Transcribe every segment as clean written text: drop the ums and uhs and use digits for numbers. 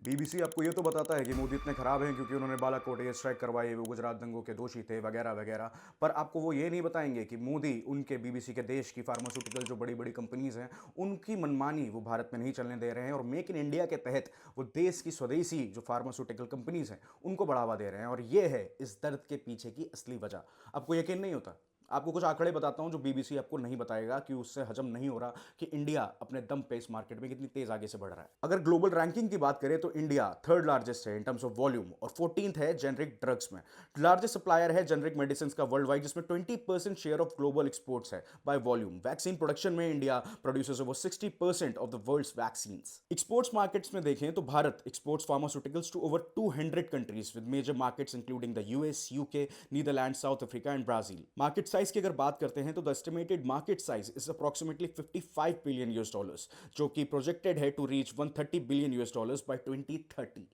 BBC आपको ये तो बताता है कि मोदी इतने खराब हैं क्योंकि उन्होंने बालाकोट एयर स्ट्राइक करवाई, वो गुजरात दंगों के दोषी थे वगैरह वगैरह। पर आपको वो ये नहीं बताएंगे कि मोदी उनके बीबीसी के देश की फार्मास्यूटिकल जो बड़ी बड़ी कंपनीज हैं उनकी मनमानी वो भारत में नहीं चलने दे रहे हैं, और मेक इन इंडिया के तहत वो देश की स्वदेशी जो फार्मास्यूटिकल कंपनीज हैं उनको बढ़ावा दे रहे हैं। और ये है इस दर्द के पीछे की असली वजह। आपको यकीन नहीं होता? आपको कुछ आंकड़े बताता हूं जो बीबीसी आपको नहीं बताएगा, कि उससे हजम नहीं हो रहा कि इंडिया अपने दम पे इस मार्केट में कितनी तेज आगे से बढ़ रहा है। अगर ग्लोबल रैंकिंग की बात करें तो इंडिया थर्ड लार्जेस्ट है इन टर्म्स ऑफ वॉल्यूम, और 14th है जेनरिक ड्रग्स में। लार्जेस्ट सप्लायर है जेनरिक मेडिसिन का वर्ल्ड वाइड, जिसमें 20% शेयर ऑफ ग्लोबल एक्सपोर्ट्स है बाय वॉल्यूम। वैक्सीन प्रोडक्शन में India produces over 60% of the world's vaccines. Exports markets में देखें तो Bharat exports pharmaceuticals to over 200 countries with major markets including the US, UK, Netherlands, South Africa and Brazil. Market size की अगर बात करते हैं तो the estimated market size is approximately 55 billion US dollars, जो कि प्रोजेक्टेड है to reach 130 billion US dollars by 2030।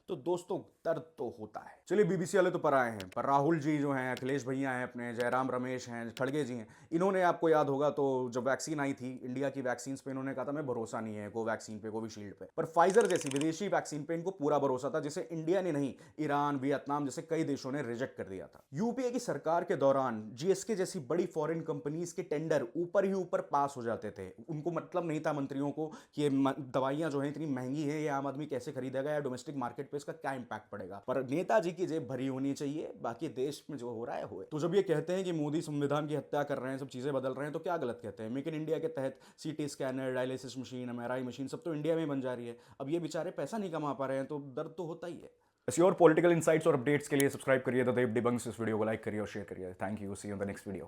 तो दोस्तों दर्द तो होता है। चलिए, बीबीसी वाले तो पर आए हैं, पर राहुल जी जो हैं, अखिलेश भैया हैं, अपने जयराम रमेश हैं, खड़गे जी हैं, इन्होंने आपको याद होगा तो जब वैक्सीन आई थी इंडिया की वैक्सीन पे, इन्होंने कहा था मैं भरोसा नहीं है कोवैक्सीन पे, कोविशील्ड पे। पर फाइजर जैसी विदेशी वैक्सीन पे इनको पूरा भरोसा था, जिसे इंडिया ने नहीं, ईरान, वियतनाम जैसे कई देशों ने रिजेक्ट कर दिया था। यूपीए की सरकार के दौरान जीएसके जैसी बड़ी फॉरेन कंपनीज के टेंडर ऊपर ही ऊपर पास हो जाते थे। उनको मतलब नहीं था मंत्रियों को कि ये दवाइयां जो है इतनी महंगी है, ये आम आदमी कैसे खरीदेगा, या डोमेस्टिक मार्केट पे इसका क्या इंपैक्ट पड़ेगा। पर नेताजी की जेब भरी होनी चाहिए, बाकी देश में जो हो रहा है होए। तो जब ये कहते हैं कि मोदी संविधान की हत्या कर रहे हैं, सब चीजें बदल रहे हैं, तो क्या गलत कहते हैं? मेक इन इंडिया के तहत सीटी scanner, dialysis machine, MRI machine सब तो इंडिया में बन जा रही है। अब ये बेचारे पैसा नहीं कमा पा रहे हैं तो दर्द तो होता ही है। ऐसी और पॉलिटिकल इंसाइट्स और अपडेट्स के लिए सब्सक्राइब करिए द देव डिबंक्स। इस वीडियो को लाइक करिए और शेयर करिए। Thank you, see you in the next video.